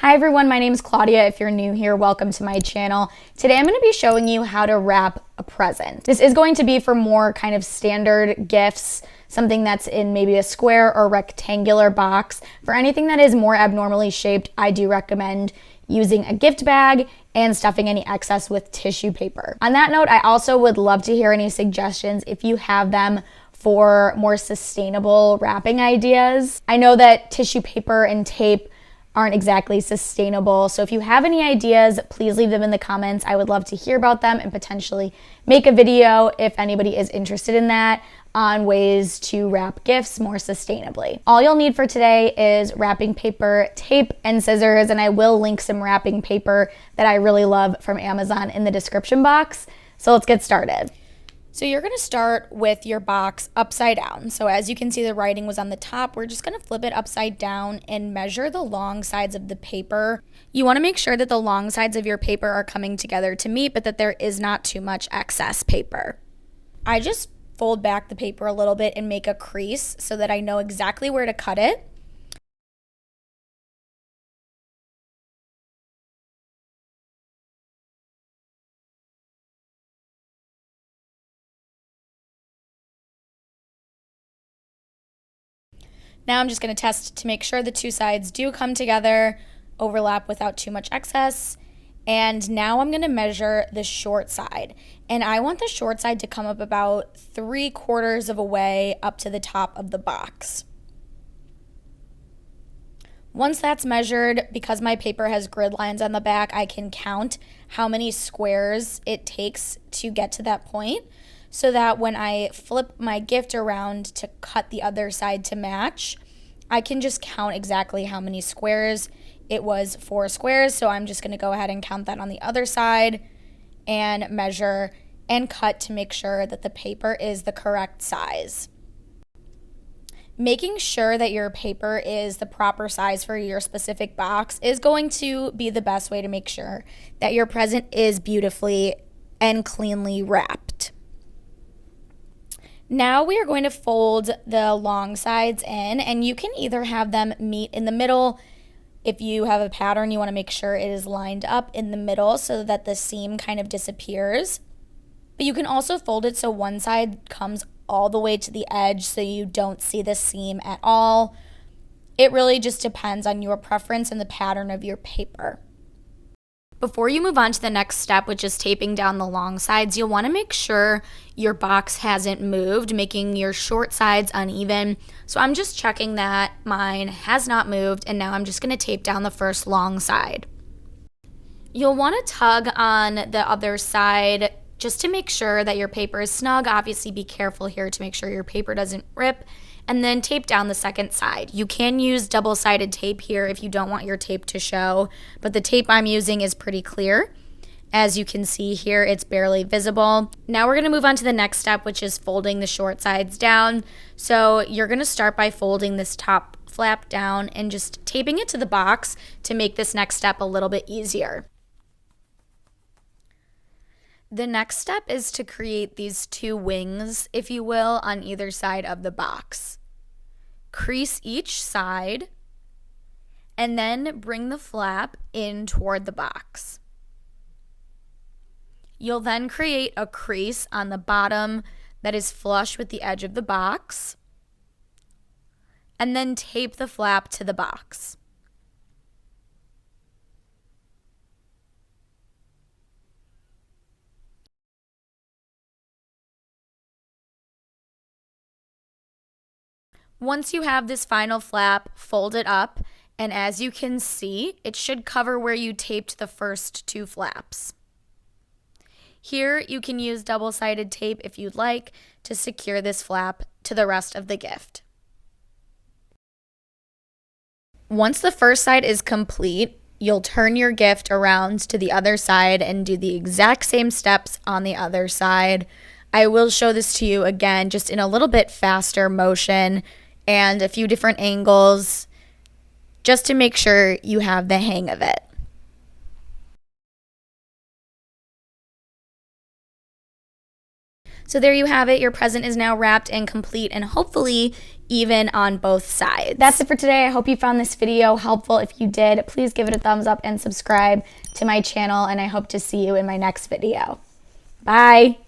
Hi everyone, my name is Claudia. If you're new here, welcome to my channel. Today I'm going to be showing you how to wrap a present. This is going to be for more kind of standard gifts, something that's in maybe a square or rectangular box. For anything that is more abnormally shaped, I do recommend using a gift bag and stuffing any excess with tissue paper. On that note, I also would love to hear any suggestions if you have them for more sustainable wrapping ideas. I know that tissue paper and tape aren't exactly sustainable. So if you have any ideas, please leave them in the comments. I would love to hear about them and potentially make a video if anybody is interested in that on ways to wrap gifts more sustainably. All you'll need for today is wrapping paper, tape, and scissors, and I will link some wrapping paper that I really love from Amazon in the description box. So let's get started. So you're going to start with your box upside down. So as you can see, the writing was on the top. We're just going to flip it upside down and measure the long sides of the paper. You want to make sure that the long sides of your paper are coming together to meet, but that there is not too much excess paper. I just fold back the paper a little bit and make a crease so that I know exactly where to cut it. Now I'm just going to test to make sure the two sides do come together, overlap without too much excess. And now I'm going to measure the short side. And I want the short side to come up about 3/4 of a way up to the top of the box. Once that's measured, because my paper has grid lines on the back, I can count how many squares it takes to get to that point, so that when I flip my gift around to cut the other side to match, I can just count exactly how many squares. It was 4 squares, so I'm just going to go ahead and count that on the other side and measure and cut to make sure that the paper is the correct size. Making sure that your paper is the proper size for your specific box is going to be the best way to make sure that your present is beautifully and cleanly wrapped. Now we are going to fold the long sides in, and you can either have them meet in the middle. If you have a pattern, you want to make sure it is lined up in the middle so that the seam kind of disappears. But you can also fold it so one side comes all the way to the edge so you don't see the seam at all. It really just depends on your preference and the pattern of your paper. Before you move on to the next step, which is taping down the long sides, you'll want to make sure your box hasn't moved, making your short sides uneven. So I'm just checking that mine has not moved, and now I'm just going to tape down the first long side. You'll want to tug on the other side just to make sure that your paper is snug. Obviously, be careful here to make sure your paper doesn't rip, and then tape down the second side. You can use double-sided tape here if you don't want your tape to show, but the tape I'm using is pretty clear. As you can see here, it's barely visible. Now we're going to move on to the next step, which is folding the short sides down. So you're going to start by folding this top flap down and just taping it to the box to make this next step a little bit easier. The next step is to create these two wings, if you will, on either side of the box. Crease each side and then bring the flap in toward the box. You'll then create a crease on the bottom that is flush with the edge of the box, and then tape the flap to the box. Once you have this final flap, fold it up, and as you can see, it should cover where you taped the first two flaps. Here, you can use double-sided tape if you'd like to secure this flap to the rest of the gift. Once the first side is complete, you'll turn your gift around to the other side and do the exact same steps on the other side. I will show this to you again just in a little bit faster motion and a few different angles just to make sure you have the hang of it. So there you have it. Your present is now wrapped and complete and hopefully even on both sides. That's it for today. I hope you found this video helpful. If you did, please give it a thumbs up and subscribe to my channel, and I hope to see you in my next video. Bye.